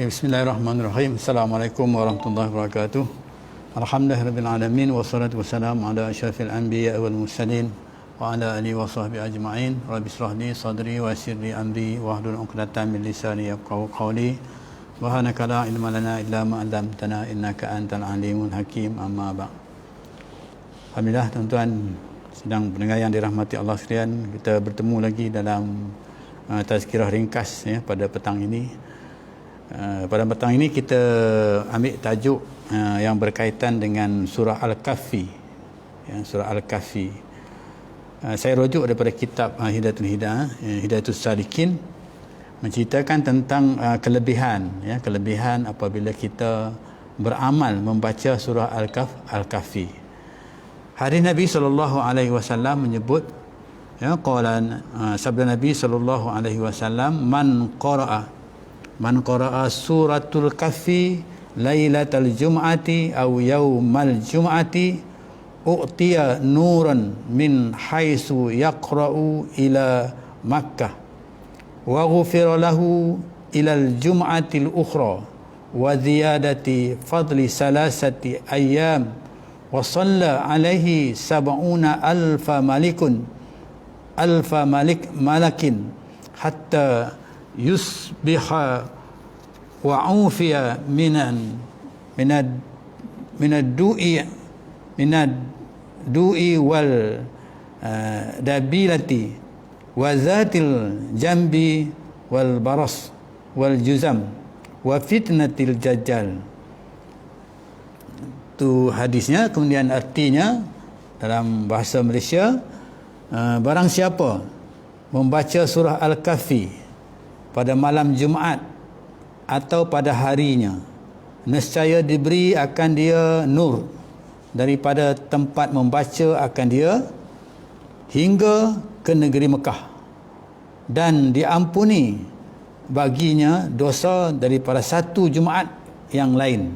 Bismillahirrahmanirrahim. Assalamualaikum warahmatullahi wabarakatuh. Alhamdulillahirabbil alamin wassalatu wassalamu ala asyrafil anbiya wal mursalin wa ala alihi wa sahbihi ajma'in. Rabbi shrah li sadri wa yassir li amri wahlul 'uqdatam min lisani yafqahu qawli. Subhanaka la ilma lana illa ma 'allamtana innaka antal alimul hakim. Amma ba'd. Alhamdulillah tuan-tuan sedang pendengar yang dirahmati Allah sekalian, kita bertemu lagi dalam tazkirah ringkas pada petang ini. Pada petang ini kita ambil tajuk yang berkaitan dengan surah Al-Kahfi. Surah Al-Kahfi. Saya rujuk daripada kitab Hidayatul Salikin, menceritakan tentang kelebihan apabila kita beramal membaca surah Al-Kahfi. Hadis Nabi SAW menyebut, sabda Nabi SAW, Man qara'a suratul kahfi lailatal jum'ati aw yaumal jum'ati u'tiya nuran min haitsu yaqra'u ila Makkah wa ghufira lahu ila al-jum'atil ukhra wa ziyadati fadli salasati ayyam wa shalla alaihi sab'una alfa malakin hatta yusbiha wa ufiya minad du'i wal dabilati wa zatil jambi wal baras wal juzam wa fitnatil dajjal. Itu hadisnya. Kemudian artinya dalam bahasa Malaysia, barang siapa membaca surah Al-Kahfi pada malam Jumaat atau pada harinya, nescaya diberi akan dia nur daripada tempat membaca akan dia hingga ke negeri Mekah, dan diampuni baginya dosa daripada satu Jumaat yang lain,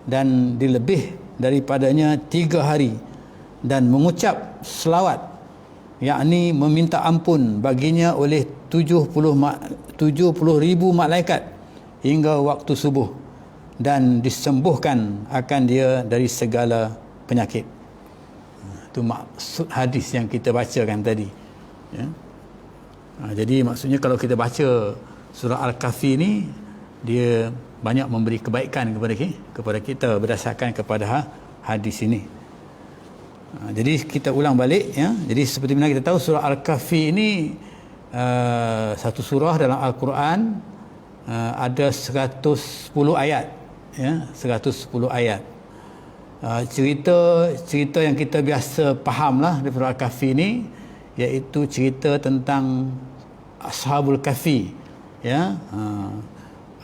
dan dilebih daripadanya 3 hari, dan mengucap selawat, yakni meminta ampun baginya oleh 70,000 malaikat hingga waktu subuh, dan disembuhkan akan dia dari segala penyakit. Itu maksud hadis yang kita bacakan tadi. Jadi maksudnya kalau kita baca surah Al-Kahfi ni, dia banyak memberi kebaikan kepada kita berdasarkan kepada hadis ini. Jadi kita ulang balik, Jadi seperti mana kita tahu, surah Al-Kahfi ini satu surah dalam Al-Quran, ada 110 ayat, 110 ayat. Cerita yang kita biasa fahamlah daripada Al-Kahfi ini, iaitu cerita tentang Ashabul Kahfi,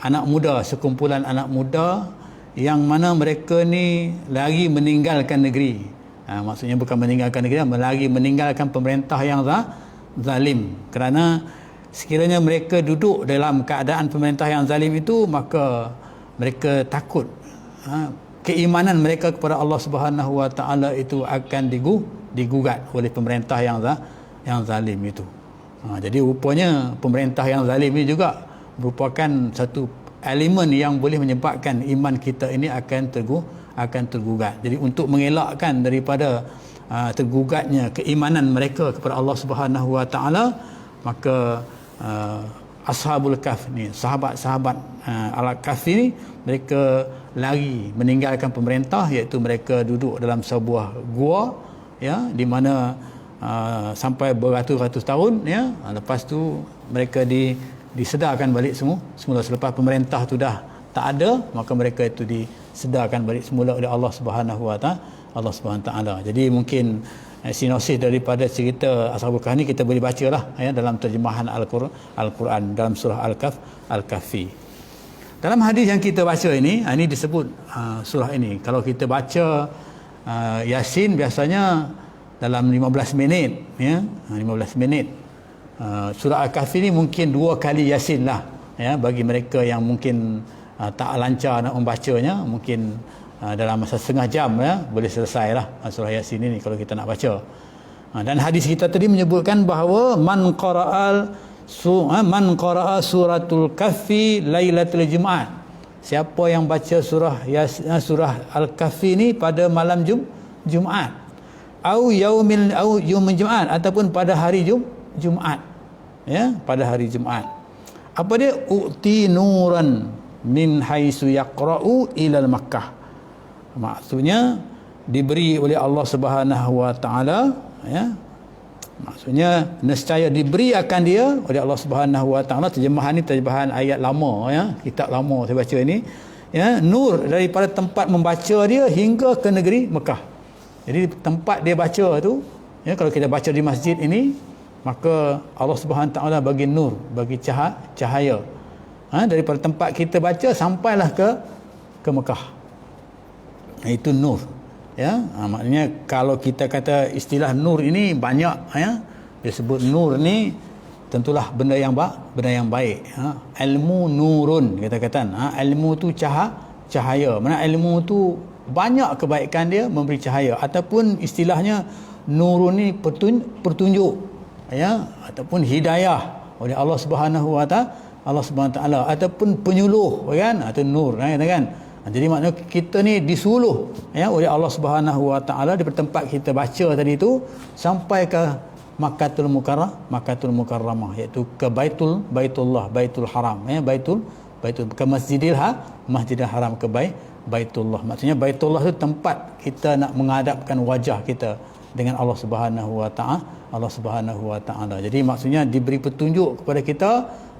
anak muda, sekumpulan anak muda yang mana mereka ni lari meninggalkan negeri. Maksudnya bukan meninggalkan negeri, lari meninggalkan pemerintah yang zalim. Kerana sekiranya mereka duduk dalam keadaan pemerintah yang zalim itu, maka mereka takut keimanan mereka kepada Allah Subhanahu Wa Taala itu akan digugat oleh pemerintah yang zalim itu. Jadi rupanya pemerintah yang zalim ini juga merupakan satu elemen yang boleh menyebabkan iman kita ini akan tergugat. Jadi untuk mengelakkan daripada tergugatnya keimanan mereka kepada Allah Subhanahu Wa Taala, maka Ashabul Kahf ni, sahabat-sahabat Al-Kahfi ni, mereka lari meninggalkan pemerintah, iaitu mereka duduk dalam sebuah gua, di mana sampai beratus-ratus tahun, lepas tu mereka disedarkan balik semula selepas pemerintah tu dah tak ada, maka mereka itu disedarkan balik semula oleh Allah Subhanahu Wa Taala. Jadi mungkin sinopsis daripada cerita Ashabul Kahfi ni kita boleh bacalah dalam terjemahan Al-Quran dalam surah Al-Kahfi. Dalam hadis yang kita baca ini disebut surah ini. Kalau kita baca Yasin biasanya dalam 15 minit, 15 minit. Surah Al-Kahfi ni mungkin 2 kali Yasin lah, bagi mereka yang mungkin tak lancar nak membacanya, mungkin dalam masa setengah jam boleh selesai lah surah Yasin ini kalau kita nak baca. Dan hadis kita tadi menyebutkan bahawa man qara'a suratul kahfi lailatul jumaat, siapa yang baca surah Al-Kahfi ni pada malam Jumaat, au yaumil Jumaat, ataupun pada hari Jumaat, ya, pada hari Jumaat. Apa dia? U'ti nuran min haitsu yaqra'u ilal Makkah. Maksudnya diberi oleh Allah Subhanahu wa taala, ya. Maksudnya nescaya diberi akan dia oleh Allah Subhanahu wa taala. Terjemahan ni terjemahan ayat lama, ya, kitab lama saya baca ini, ya, nur daripada tempat membaca dia hingga ke negeri Mekah. Jadi tempat dia baca tu, ya, kalau kita baca di masjid ini, maka Allah Subhanahu wa taala bagi nur, bagi cahaya, daripada tempat kita baca sampailah ke Mekah. Itu nur, ya. Maknanya kalau kita kata istilah nur ini banyak, ya, dia sebut nur ni tentulah benda yang baik, ilmu nurun kita kata, ilmu tu cahaya. Mana ilmu tu banyak kebaikan dia, memberi cahaya, ataupun istilahnya nurun ni petunjuk, ya, ataupun hidayah oleh Allah Subhanahu wa taala, ataupun penyuluh, kan, atau nur, kan. Jadi maknanya kita ni disuluh, ya, oleh Allah Subhanahu wa taala di tempat kita baca tadi tu sampai ke Makkahul Mukarramah, iaitu ke Baitullah, Baitul Haram, ya, Baitul ke Masjidil Haram, ke Baitullah. Maksudnya Baitullah tu tempat kita nak menghadapkan wajah kita dengan Allah Subhanahu wa taala. Jadi maksudnya diberi petunjuk kepada kita,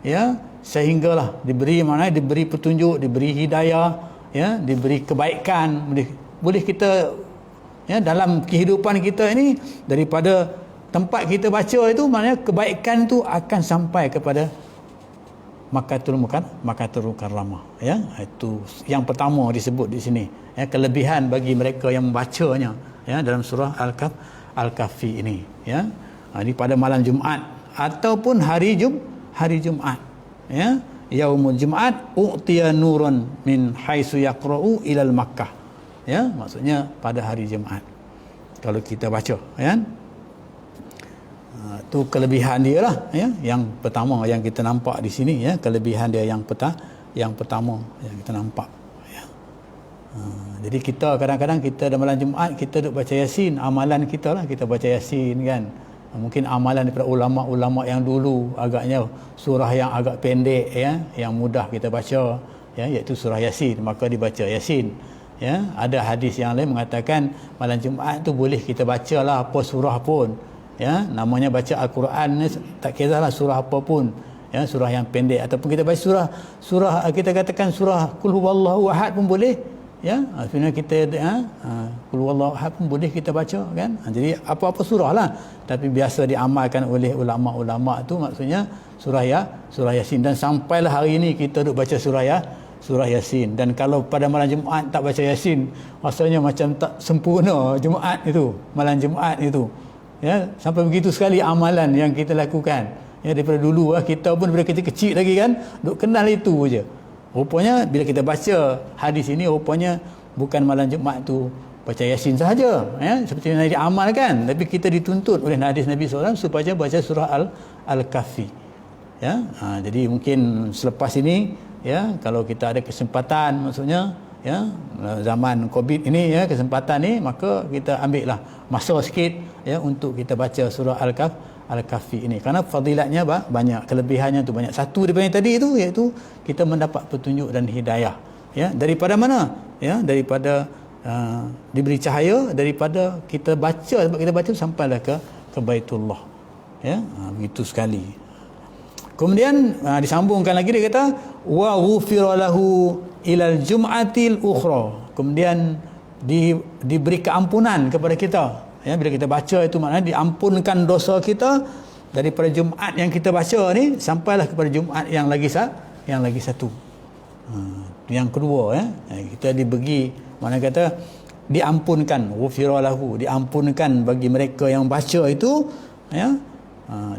ya, sehinggalah diberi petunjuk, diberi hidayah, ya, diberi kebaikan, boleh kita, ya, dalam kehidupan kita ini daripada tempat kita baca itu, maknanya kebaikan itu akan sampai kepada Makkahul Mukarramah, ya. Itu yang pertama disebut di sini, ya, kelebihan bagi mereka yang membacanya, ya, dalam surah Al-Kahfi ini, ya. Ini pada malam Jumaat ataupun hari Jumaat, ya. Yaumul Jumaat u'tiya nurun min haitsu yaqra'u ilal Makkah, ya, maksudnya pada hari Jumaat kalau kita baca, kan. Itu kelebihan dia lah, ya, yang pertama yang kita nampak di sini, ya, kelebihan dia yang pertama yang kita nampak, ya. Jadi kita kadang-kadang kita dalam malam Jumaat kita duk baca Yasin, amalan kita lah kita baca Yasin, kan. Mungkin amalan daripada ulama-ulama yang dulu agaknya surah yang agak pendek, ya, yang mudah kita baca, ya, iaitu surah Yasin, maka dibaca Yasin, ya. Ada hadis yang lain mengatakan malam Jumaat tu boleh kita bacalah apa surah pun, ya, namanya baca Al-Quran ni tak kiralah surah apa pun, ya, surah yang pendek, ataupun kita baca surah kita katakan surah Qul huwallahu ahad pun boleh, ya. Sebenarnya kita, Qul huwallahu ahad pun boleh kita baca, kan. Jadi apa-apa surah lah, tapi biasa diamalkan oleh ulama-ulama tu maksudnya surah Yasin. Dan sampailah hari ini kita duk baca surah Yasin. Dan kalau pada malam Jumaat tak baca Yasin, rasanya macam tak sempurna Jumaat itu, malam Jumaat itu, ya. Sampai begitu sekali amalan yang kita lakukan, ya, daripada dulu, kita pun daripada kecil-kecil lagi, kan, duk kenal itu je. Rupanya bila kita baca hadis ini, rupanya bukan malam Jumaat tu baca Yasin sahaja, ya, seperti yang diamalkan, tapi kita dituntut oleh hadis Nabi SAW supaya baca surah Al-Kahfi, ya. Jadi mungkin selepas ini, ya, kalau kita ada kesempatan, maksudnya, ya, zaman Covid ini, ya, kesempatan ni, maka kita ambil lah masa sikit, ya, untuk kita baca surah Al-Kahfi ini, kerana fadilatnya banyak, kelebihannya tu banyak. Satu daripada yang tadi itu, iaitu kita mendapat petunjuk dan hidayah, ya, daripada mana, ya, daripada diberi cahaya, daripada kita baca, sebab kita baca sampailah ke Baitullah, ya. Begitu sekali. Kemudian disambungkan lagi, dia kata wa ghufira lahu ilal jum'atil ukhra, kemudian diberi keampunan kepada kita, ya, bila kita baca itu maknanya diampunkan dosa kita daripada Jumaat yang kita baca ni sampailah kepada Jumaat yang lagi satu, yang kedua, ya. Kita dibagi, mana kata diampunkan, ghufira lahu, diampunkan bagi mereka yang baca itu, ya,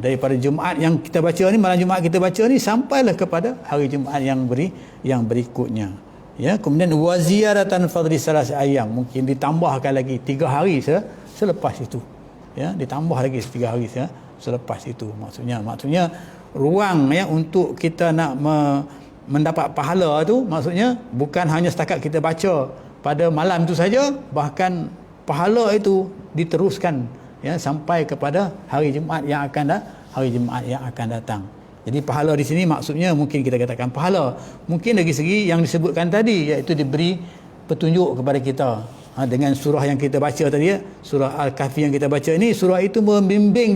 daripada Jumaat yang kita baca ni, malam Jumaat kita baca ni sampailah kepada hari Jumaat yang berikutnya, ya. Kemudian wa ziyaratan fadli salas ayam, mungkin ditambahkan lagi 3 hari selepas itu, ya, ditambah lagi 3 hari selepas itu. Maksudnya ruang, ya, untuk kita nak mendapat pahala tu maksudnya bukan hanya setakat kita baca pada malam tu saja, bahkan pahala itu diteruskan ya sampai kepada hari Jumaat yang akan datang. Jadi pahala di sini maksudnya mungkin kita katakan pahala mungkin dari segi yang disebutkan tadi, iaitu diberi petunjuk kepada kita dengan surah yang kita baca tadi ya, surah Al-Kahfi yang kita baca ini, surah itu membimbing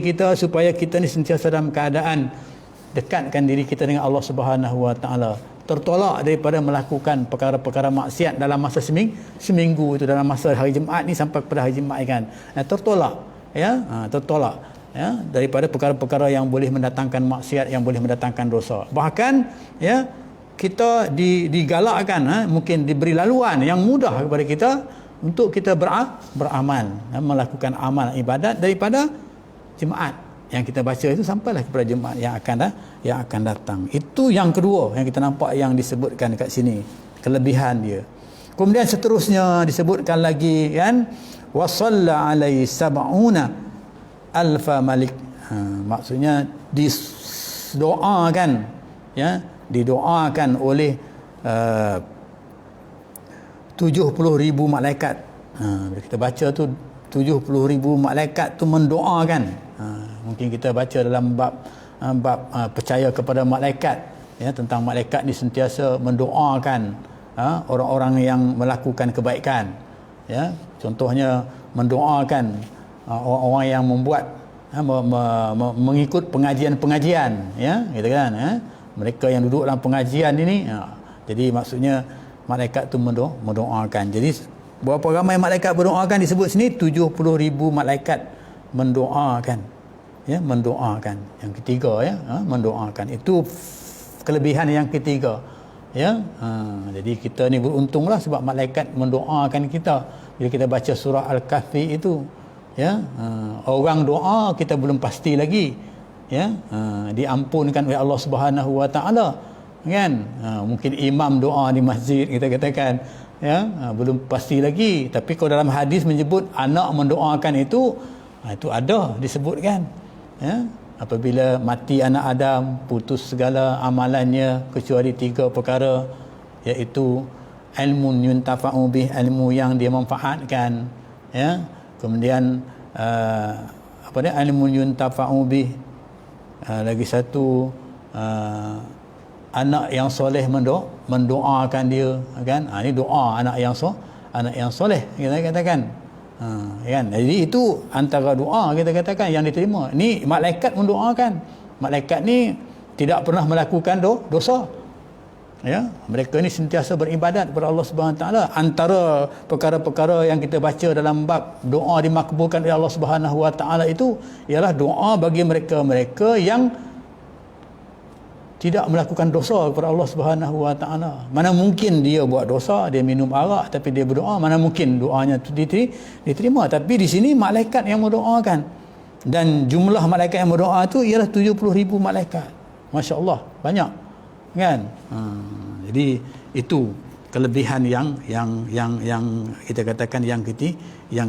kita supaya kita ni sentiasa dalam keadaan dekatkan diri kita dengan Allah Subhanahu Wa Taala, tertolak daripada melakukan perkara-perkara maksiat dalam masa seminggu itu, dalam masa hari Jumaat ni sampai kepada hari Jumaat kan, tertolak daripada perkara-perkara yang boleh mendatangkan maksiat, yang boleh mendatangkan dosa. Bahkan ya kita digalakkan mungkin diberi laluan yang mudah kepada kita untuk kita beramal, melakukan amal ibadat daripada Jumaat yang kita baca itu sampailah kepada Jumaat yang akan datang. Itu yang kedua yang kita nampak yang disebutkan dekat sini, kelebihan dia. Kemudian seterusnya disebutkan lagi kan, wa shalla alaihi sab'una alfa malik. Maksudnya didoakan ya, didoakan oleh 70,000 malaikat. Kita baca tu 70,000 malaikat tu mendoakan. Mungkin kita baca dalam bab percaya kepada malaikat ya, tentang malaikat ni sentiasa mendoakan orang-orang yang melakukan kebaikan ya. Contohnya mendoakan orang-orang yang membuat mengikut pengajian-pengajian ya, gitu kan mereka yang duduk dalam pengajian ini jadi maksudnya malaikat tu mendoakan. Jadi berapa ramai malaikat berdoakan disebut sini, 70,000 malaikat mendoakan ya, mendoakan. Yang ketiga ya, mendoakan. Itu kelebihan yang ketiga ya. Jadi kita ni beruntunglah sebab malaikat mendoakan kita bila kita baca surah Al-Kahfi itu ya. Orang doa kita belum pasti lagi ya, diampunkan oleh Allah Subhanahu Wa Taala kan. Mungkin imam doa di masjid kita katakan ya, belum pasti lagi, tapi kalau dalam hadis menyebut anak mendoakan itu ada disebutkan ya, apabila mati anak Adam putus segala amalannya kecuali 3 perkara, iaitu ilmu yuntafa'u bih, ilmu yang dia manfaatkan ya, kemudian ilmu yuntafa'u bih, lagi satu anak yang soleh mendoakan dia kan. Ini doa anak yang soleh kita katakan kan. Jadi itu antara doa kita katakan yang diterima. Ni malaikat mendoakan. Malaikat ni tidak pernah melakukan dosa ya. Mereka ni sentiasa beribadat kepada Allah Subhanahu Taala. Antara perkara-perkara yang kita baca dalam bab doa dimakbulkan oleh Allah Subhanahu Wa Taala itu ialah doa bagi mereka-mereka yang tidak melakukan dosa kepada Allah Subhanahu Wa Taala. Mana mungkin dia buat dosa, dia minum arak tapi dia berdoa, mana mungkin doanya itu diterima. Tapi di sini malaikat yang mendoakan. Dan jumlah malaikat yang berdoa itu ialah 70,000 malaikat. Masya-Allah, banyak. Kan? Jadi itu kelebihan yang kita katakan yang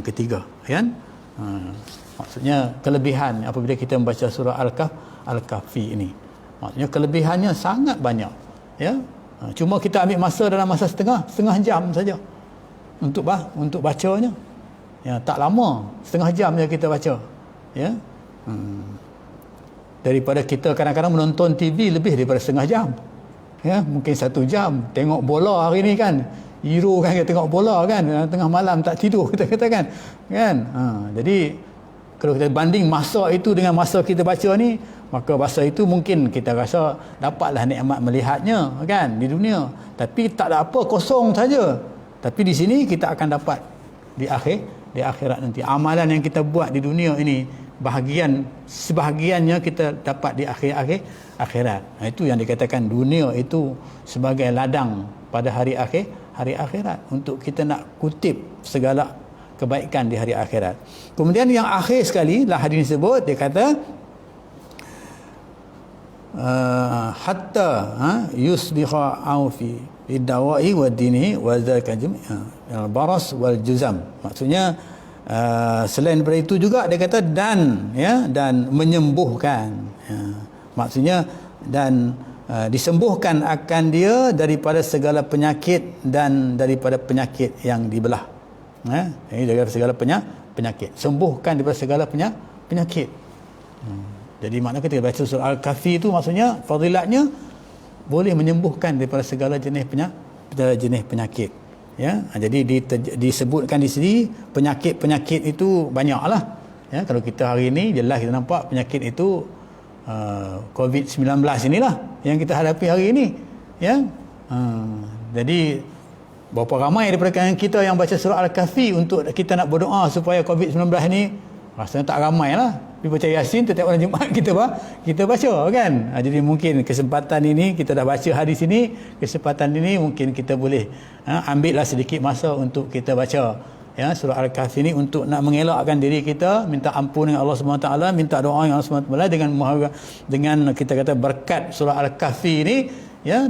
ketiga, kan? Maksudnya kelebihan apabila kita membaca surah Al-Kahfi ini. Maksudnya kelebihannya sangat banyak ya. Cuma kita ambil masa dalam masa setengah jam saja untuk bacanya ya, tak lama, setengah jam je kita baca ya. Daripada kita kadang-kadang menonton TV lebih daripada setengah jam ya, mungkin 1 jam tengok bola hari ni kan, hero kan, kita tengok bola kan, tengah malam tak tidur kita katakan kan. Jadi kalau kita banding masa itu dengan masa kita baca ni, maka masa itu mungkin kita rasa dapatlah nikmat melihatnya kan di dunia, tapi tak ada apa, kosong saja. Tapi di sini kita akan dapat di akhirat nanti. Amalan yang kita buat di dunia ini sebahagiannya kita dapat di akhirat. Itu yang dikatakan dunia itu sebagai ladang pada hari akhirat untuk kita nak kutip segala kebaikan di hari akhirat. Kemudian yang akhir sekali lah hadis disebut, dia kata hatta yusbiha au fi dawai wa dini wa zalika al-baras wal juzam. Maksudnya selain daripada itu juga dia kata dan menyembuhkan. Maksudnya dan disembuhkan akan dia daripada segala penyakit dan daripada penyakit yang dibelah. Ini daripada segala penyakit. Sembuhkan daripada segala penyakit. Jadi makna kita baca surah Al-Kahfi itu maksudnya fadilatnya boleh menyembuhkan daripada segala jenis penyakit. Ya, jadi disebutkan di sini penyakit itu banyaklah. Ya, kalau kita hari ini jelas kita nampak penyakit itu COVID-19 inilah yang kita hadapi hari ini. Ya, jadi berapa ramai daripada kita yang baca surah Al-Kahfi untuk kita nak berdoa supaya COVID-19 ni, rasanya tak ramai lah. Dia baca Yasin setiap malam Jumaat kita baca kan. Jadi mungkin kesempatan ini kita dah baca hadis ini, kesempatan ini mungkin kita boleh ambillah sedikit masa untuk kita baca surah Al-Kahfi ini untuk nak mengelakkan diri kita, minta ampun dengan Allah SWT, minta doa dengan Allah SWT dengan kita kata berkat surah Al-Kahfi ini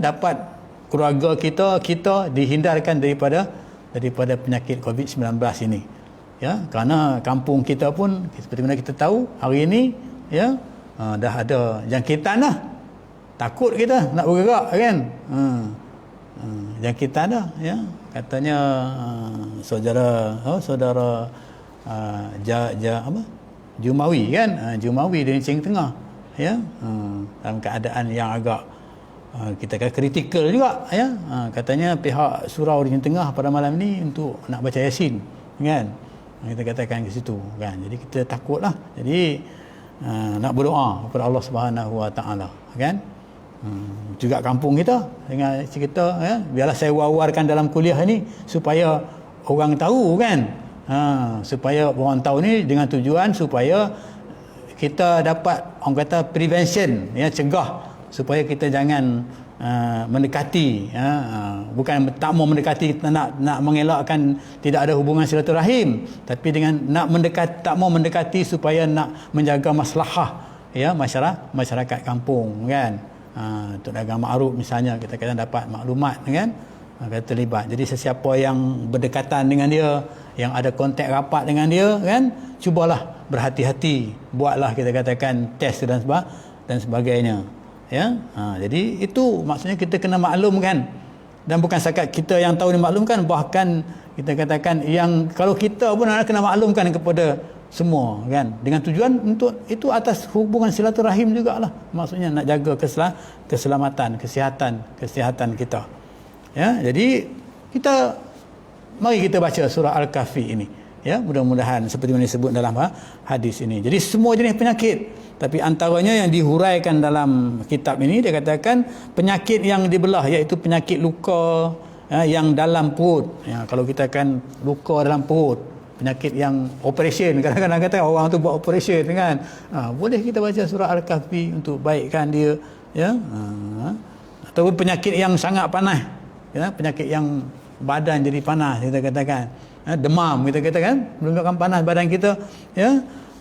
dapat keluarga kita dihindarkan daripada penyakit COVID-19 ini. Ya, kerana kampung kita pun seperti mana kita tahu hari ini dah ada jangkitan dah. Takut kita nak bergerak kan. Jangkitan dah katanya saudara Jumawi kan, Jumawi di Aceh Tengah dalam keadaan yang agak kita kata kritikal juga katanya pihak surau di Aceh Tengah pada malam ni untuk nak baca Yasin kan. Kita katakan ke situ kan. Jadi kita takutlah. Jadi nak berdoa kepada Allah Subhanahu Wa Taala kan. Juga kampung kita dengan cerita biarlah saya war-warkan dalam kuliah ni supaya orang tahu kan. Supaya orang tahu ni dengan tujuan supaya kita dapat orang kata prevention cegah supaya kita jangan mendekati bukan tak mau mendekati, nak mengelakkan tidak ada hubungan silaturahim, tapi dengan nak mendekati, tak mau mendekati supaya nak menjaga maslahah masyarakat kampung kan. Untuk dagang makruf misalnya kita kata dapat maklumat kan, kata terlibat. Jadi sesiapa yang berdekatan dengan dia, yang ada kontak rapat dengan dia kan, cubalah berhati-hati, buatlah kita katakan test dan sebagainya. Jadi itu maksudnya kita kena maklumkan, dan bukan setakat kita yang tahu dimaklumkan, bahkan kita katakan yang kalau kita pun nak kena maklumkan kepada semua kan, dengan tujuan untuk itu atas hubungan silaturahim jugalah, maksudnya nak jaga keselamatan, kesihatan kita. Jadi mari kita baca surah Al-Kahfi ini. Mudah-mudahan seperti yang disebut dalam hadis ini. Jadi semua jenis penyakit, tapi antaranya yang dihuraikan dalam kitab ini dia katakan penyakit yang dibelah, iaitu penyakit luka yang dalam perut. Kalau kita kan luka dalam perut, penyakit yang operation, kadang-kadang kata orang tu buat operation kan. Boleh kita baca surah Al-Kahfi untuk baikkan dia ataupun penyakit yang sangat panas, penyakit yang badan jadi panas kita katakan. Demam kita katakan, menunjukkan panas badan kita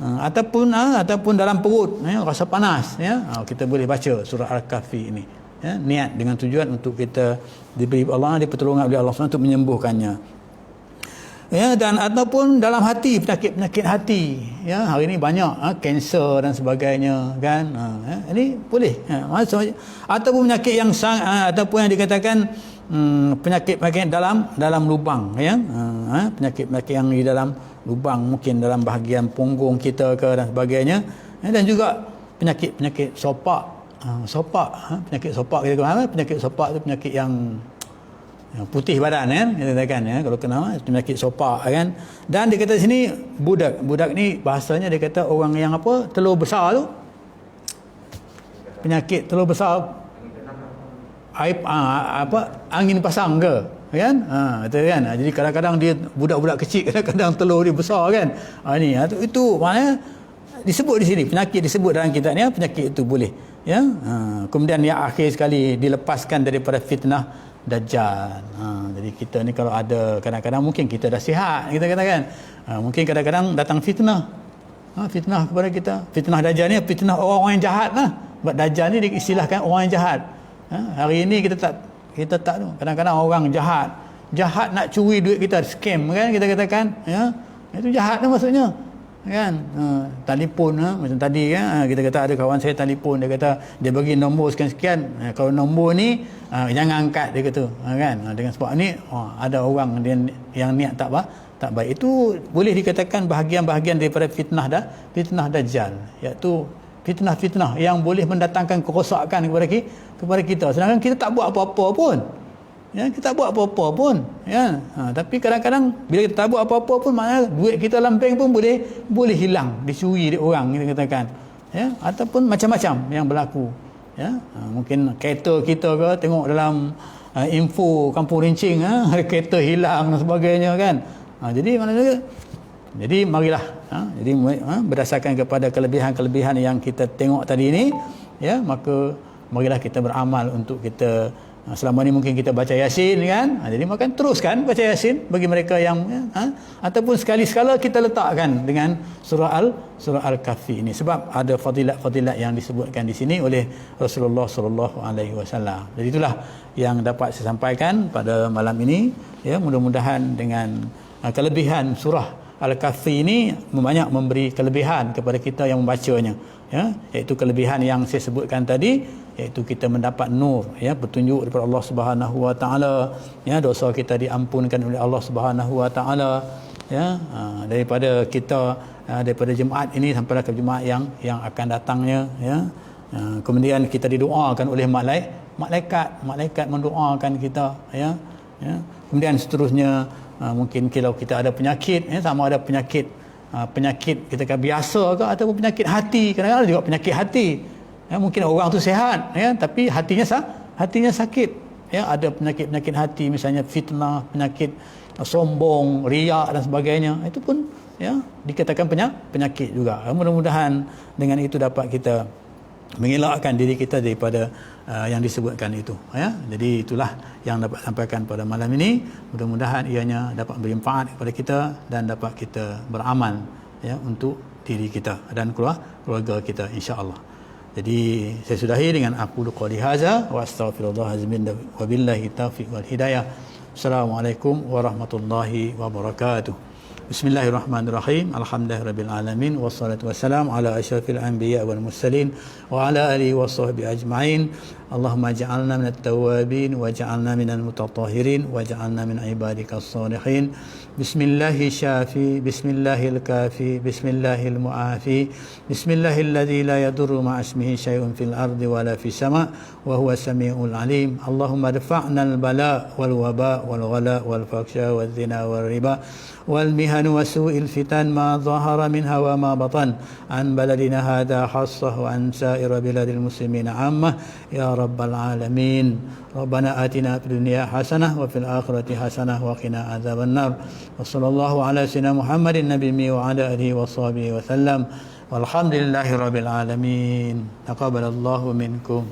ataupun dalam perut rasa panas kita boleh baca surah Al-Kahfi ini niat dengan tujuan untuk kita diberi Allah, dipertolongan oleh Allah SWT untuk menyembuhkannya. Dan ataupun dalam hati, penyakit hati hari ini banyak kanser dan sebagainya kan. Ini boleh ataupun penyakit yang ataupun yang dikatakan penyakit dalam lubang penyakit yang di dalam lubang, mungkin dalam bahagian punggung kita ke dan sebagainya, dan juga penyakit sopak penyakit sopak kita kata, penyakit sopak tu penyakit yang putih badan kan kita katakan kalau kena penyakit sopak kan. Dan dia kata sini budak ni bahasanya dia kata orang yang telur besar tu, penyakit telur besar angin pasang ke kan, jadi kadang-kadang dia budak-budak kecil, kadang-kadang telur dia besar kan. Itu maknanya disebut di sini, penyakit disebut dalam kitab ni, penyakit itu boleh kemudian yang akhir sekali dilepaskan daripada fitnah Dajjal. Jadi kita ni kalau ada kadang-kadang mungkin kita dah sihat kita katakan, mungkin kadang-kadang datang fitnah kepada kita. Fitnah Dajjal ni fitnah orang-orang yang jahat lah. Sebab Dajjal ni diistilahkan orang yang jahat. Hari ini kita tak tu. Kadang-kadang orang jahat nak curi duit kita, scam kan kita katakan itu jahat tu maksudnya. kan. Telefon macam tadi kan, kita kata ada kawan saya telefon, dia kata dia bagi nombor sekian-sekian, kalau nombor ni jangan angkat, dia kata kan. Dengan sebab ni ada orang dia yang niat tak baik. Itu boleh dikatakan bahagian-bahagian daripada fitnah dajjal, iaitu fitnah-fitnah yang boleh mendatangkan kerosakan kepada kita, sedangkan kita tak buat apa-apa pun. Ya, kita tak buat apa-apa pun, ya. Tapi kadang-kadang bila kita tak buat apa-apa pun, maknanya duit kita dalam bank pun boleh hilang, dicuri oleh orang, kita katakan, ya, ataupun macam-macam yang berlaku, ya. Mungkin kereta kita ke, tengok dalam info Kampung Rincing, ada kereta hilang dan sebagainya, kan. Jadi marilah, jadi berdasarkan kepada kelebihan-kelebihan yang kita tengok tadi ni, ya, maka marilah kita beramal untuk kita. Selama ni mungkin kita baca Yasin, kan. Jadi makan teruskan baca Yasin bagi mereka yang ataupun sekali-sekala kita letakkan dengan surah Al-Kahfi ini, sebab ada fadilat-fadilat yang disebutkan di sini oleh Rasulullah sallallahu alaihi wasallam. Jadi itulah yang dapat saya sampaikan pada malam ini, ya. Mudah-mudahan dengan kelebihan surah Al-Kahfi ini banyak memberi kelebihan kepada kita yang membacanya, ya, iaitu kelebihan yang saya sebutkan tadi, iaitu kita mendapat nur, ya, petunjuk daripada Allah Subhanahu wa taala, ya, dosa kita diampunkan oleh Allah Subhanahu wa taala, ya, daripada kita daripada Jumaat ini sampai ke Jumaat yang akan datangnya, ya. Kemudian kita didoakan oleh malaikat mendoakan kita, ya. Kemudian seterusnya, mungkin kalau kita ada penyakit, ya, sama ada penyakit kita kata biasa ke ataupun penyakit hati, kadang-kadang juga penyakit hati, ya, mungkin orang tu sihat, ya, tapi hatinya sakit, ya. Ada penyakit hati, misalnya fitnah, penyakit sombong, riak dan sebagainya, itu pun, ya, dikatakan penyakit juga. Mudah-mudahan dengan itu dapat kita mengelakkan diri kita daripada yang disebutkan itu, ya. Jadi itulah yang dapat sampaikan pada malam ini. Mudah-mudahan ianya dapat bermanfaat kepada kita dan dapat kita beramal, ya, untuk diri kita dan keluarga kita, insya-Allah. Jadi saya sudahi dengan aku qouli hadza wa astaghfirullahalazim wa billahi taufiq wal hidayah. Assalamualaikum warahmatullahi wabarakatuh. Bismillahirrahmanirrahim. Alhamdulillahirabbil alamin wassalatu wassalamu ala asyrafil anbiya wal mursalin wa ala alihi washabbihi ajmain. Allahumma ij'alna minat tawwabin waj'alna minal mutatahhirin waj'alna min ibadikas shalihin. Bismillahir syafi, bismillahil kafi, bismillahil muafi, bismillahilladzi la yadurru ma'a ismihi syai'un fil ardi wala fis sama' wa huwas samiul alim. Allahumma dfa'nal bala wal waba wal ghala wal faksha wal zina wal riba والمهن وسوء الفتن ما ظهر منها وما بطن عن بلدنا هذا خاصة وعن سائر بلاد المسلمين عامة يا رب العالمين. ربنا آتنا في الدنيا حسنة وفي الآخرة حسنة وقنا عذاب النار. وصلى الله على سيدنا محمد النبي وعلى آله وصحبه وسلم والحمد لله رب العالمين. تقبل الله منكم.